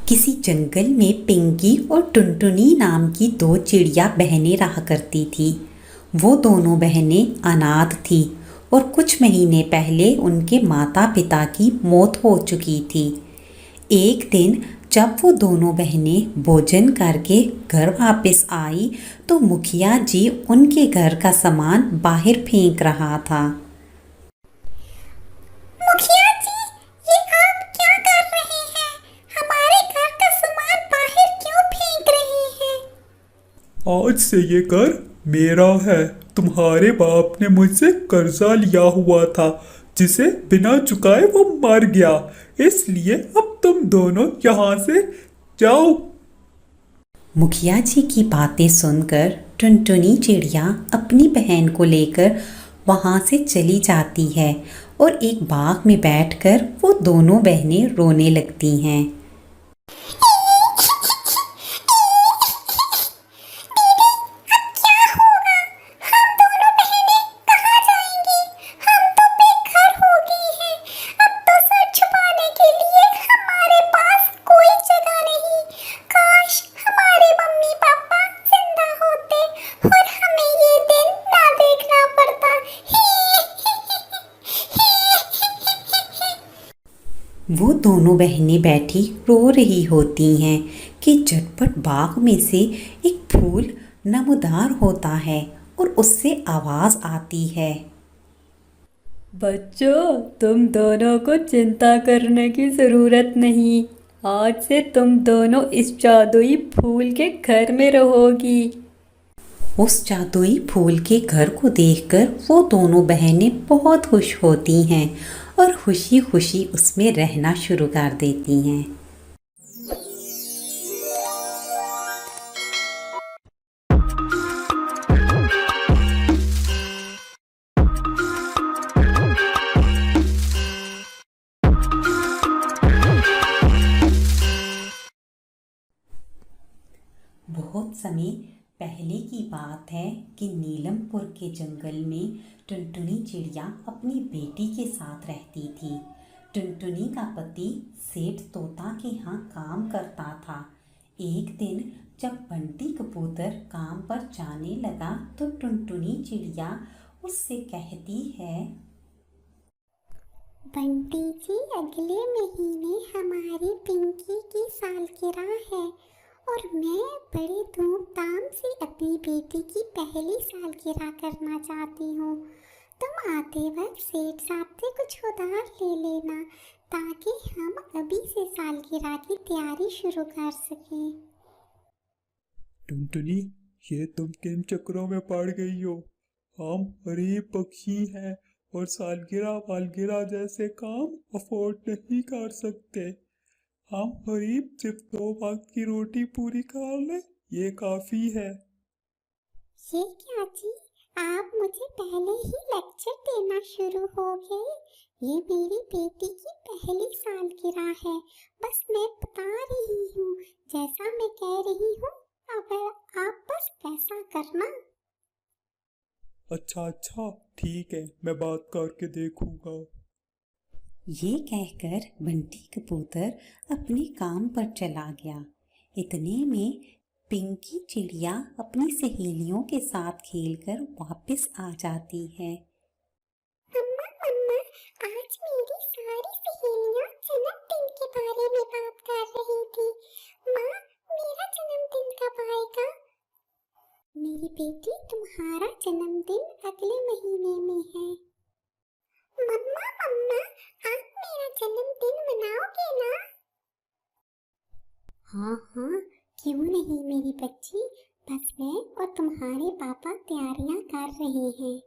किसी जंगल में पिंकी और टुनटुनी नाम की दो चिड़िया बहनें रहा करती थी। वो दोनों बहनें अनाथ थी और कुछ महीने पहले उनके माता पिता की मौत हो चुकी थी। एक दिन जब वो दोनों बहनें भोजन करके घर वापस आई तो मुखिया जी उनके घर का सामान बाहर फेंक रहा था। मुखिया जी, ये आप क्या कर रहे हैं? हमारे घर का सामान बाहर क्यों फेंक रहे हैं? आज से ये घर मेरा है। तुम्हारे बाप ने मुझसे कर्जा लिया हुआ था जिसे बिना चुकाए वो मर गया, इसलिए अब तुम दोनों यहाँ से जाओ। मुखिया जी की बातें सुनकर टुनटुनी चिड़िया अपनी बहन को लेकर वहाँ से चली जाती है और एक बाग में बैठकर वो दोनों बहनें रोने लगती हैं। हम दोनों बहनें कहाँ जाएंगी? हम तो बेघर हो गई हैं। अब तो सर छुपाने के लिए हमारे पास कोई जगह नहीं। काश हमारे मम्मी पापा जिंदा होते और हमें ये दिन ना देखना पड़ता। वो दोनों बहनें बैठी रो रही होती हैं कि झटपट बाग में से एक फूल नमदार होता है और उससे आवाज़ आती है। बच्चों, तुम दोनों को चिंता करने की ज़रूरत नहीं। आज से तुम दोनों इस जादुई फूल के घर में रहोगी। उस जादुई फूल के घर को देखकर वो दोनों बहनें बहुत खुश होती हैं और खुशी खुशी उसमें रहना शुरू कर देती हैं। बहुत समय पहले की बात है कि नीलमपुर के जंगल में टुनटुनी चिड़िया अपनी बेटी के साथ रहती थी। टुनटुनी का पति सेठ तोता के यहाँ काम करता था। एक दिन जब बंटी कबूतर काम पर जाने लगा तो टुनटुनी चिड़िया उससे कहती है, बंटी जी, अगले महीने हमारी पिंकी की सालगिरह है और मैं बड़े धूमधाम से अपनी बेटी की पहली सालगिरह करना चाहती हूँ। तुम आते वक्त सेठ साहब से कुछ उधार ले लेना ताकि हम अभी से सालगिरह की तैयारी शुरू कर सकें। टुनटुनी, ये तुम किन चक्रों में पड़ गई हो? हम गरीब पक्षी हैं और सालगिरह वालगिरह जैसे काम अफोर्ड नहीं कर सकते। हम गरीब सिर्फ 2 वक्त की रोटी पूरी कर ले, ये काफी है। ये क्या जी, आप मुझे पहले ही लेक्चर देना शुरू हो गए। ये मेरी बेटी की पहली सालगिरह है, बस मैं बता रही हूँ। जैसा मैं कह रही हूँ अगर आप बस वैसा करना। अच्छा अच्छा, ठीक है, मैं बात करके देखूंगा। ये कहकर बंटी कबूतर अपने काम पर चला गया। इतने में पिंकी चिड़िया अपनी सहेलियों के साथ खेलकर वापस आ जाती है। मम्मा मम्मा, आज मेरी सारी सहेलियाँ जन्मदिन के बारे में बात कर रही थी। माँ, मेरा जन्मदिन कब आएगा? मेरी बेटी, तुम्हारा जन्मदिन अगले महीने में है। मम्मा मम्मा, आप मेरा जन्मदिन मनाओगे ना? हाँ हाँ, क्यों नहीं मेरी बच्ची, बस मैं और तुम्हारे पापा तैयारियां कर रहे हैं।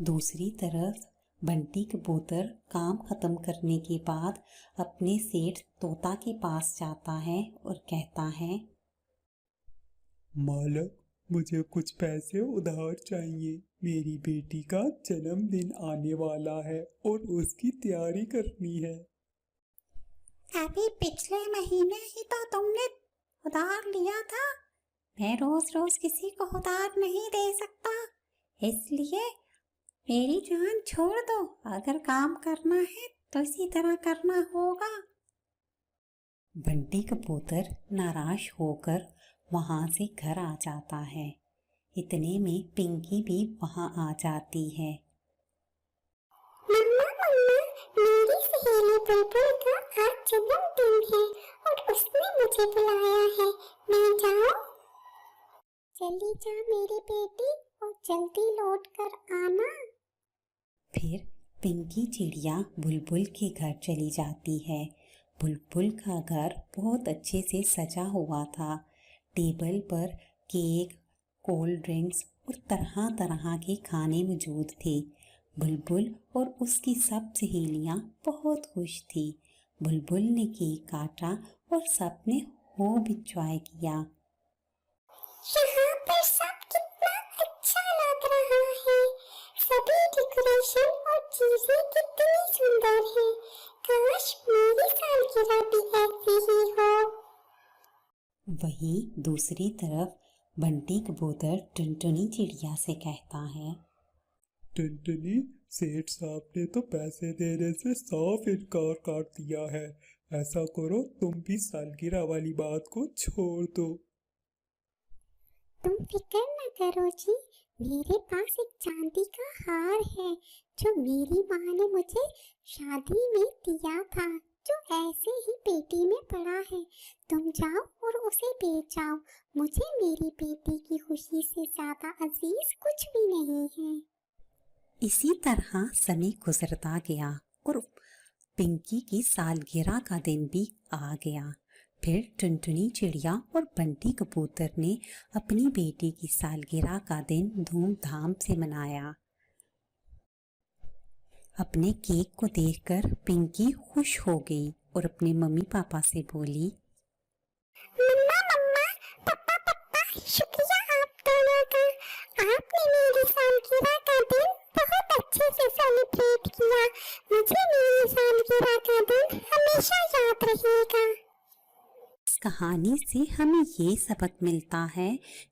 दूसरी तरफ बंटी कबूतर काम खत्म करने के बाद अपने सेठ तोता के पास जाता है और कहता है, मालक, मुझे कुछ पैसे उधार चाहिए। मेरी बेटी का जन्मदिन आने वाला है और उसकी तैयारी करनी है। अभी पिछले महीने ही तो तुमने उधार लिया था। मैं रोज रोज किसी को उधार नहीं दे सकता, इसलिए मेरी जान छोड़ दो, अगर काम करना है तो इसी तरह करना होगा। बंटी कबूतर नाराज होकर वहां से घर आ जाता है। इतने में पिंकी भी वहां आ जाती है। मम्मा मम्मा, मेरी सहेली बुलबुल का आज जन्मदिन है और उसने मुझे बुलाया है, मैं जाऊं? चली जा मेरी बेटी और जल्दी लौट कर आना। फिर पिंकी चिड़िया बुलबुल के घर चली जाती है। बुलबुल का घर बहुत अच्छे से सजा हुआ था। टेबल पर केक, कोल्ड ड्रिंक्स और तरह तरह के खाने मौजूद थे। बुलबुल और उसकी सब सहेलियां बहुत खुश थी। बुलबुल ने केक काटा और सबने खूब इंजॉय किया। यहाँ पर सब कितना अच्छा लग रहा है। सभी डेकोरेशन और चीजें कितनी सुंदर हैं। काश मेरी सालगिरह भी ऐसी ही हो। वहीं दूसरी तरफ बंटी कबूतर टुनटुनी चिड़िया से कहता है, टुनटुनी, सेठ साहब ने तो पैसे देने से साफ इनकार कर दिया है। ऐसा करो, तुम भी सालगिरह वाली बात को छोड़ दो। तुम फिक्र न करो जी, मेरे पास एक चांदी का हार है जो मेरी माँ ने मुझे शादी में दिया था, जो ऐसे ही पेटी में पड़ा है। तुम जाओ और उसे बेच जाओ। मुझे मेरी बेटी की खुशी से ज्यादा अजीज कुछ भी नहीं है। इसी तरह समय गुजरता गया और पिंकी की सालगिरह का दिन भी आ गया। फिर टुनटुनी चिड़िया और बंटी कबूतर ने अपनी बेटी की सालगिरह का दिन धूमधाम से मनाया। अपने केक को देखकर पिंकी खुश हो गई और अपने मम्मी पापा से बोली, मम्मा मम्मा, पापा पापा, शुक्रिया आप दोनों का। आपने मेरी सालगिरह का दिन बहुत अच्छे से सेलिब्रेट किया। मुझे मेरी सालगिरह का दिन हमेशा याद रहेगा। इस कहानी से हमें ये सबक मिलता है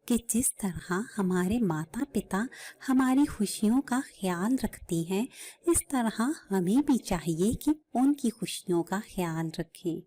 कि जिस तरह हमारे माता पिता हमारी खुशियों का ख्याल रखती हैं, इस तरह हमें भी चाहिए कि उनकी खुशियों का ख्याल रखें।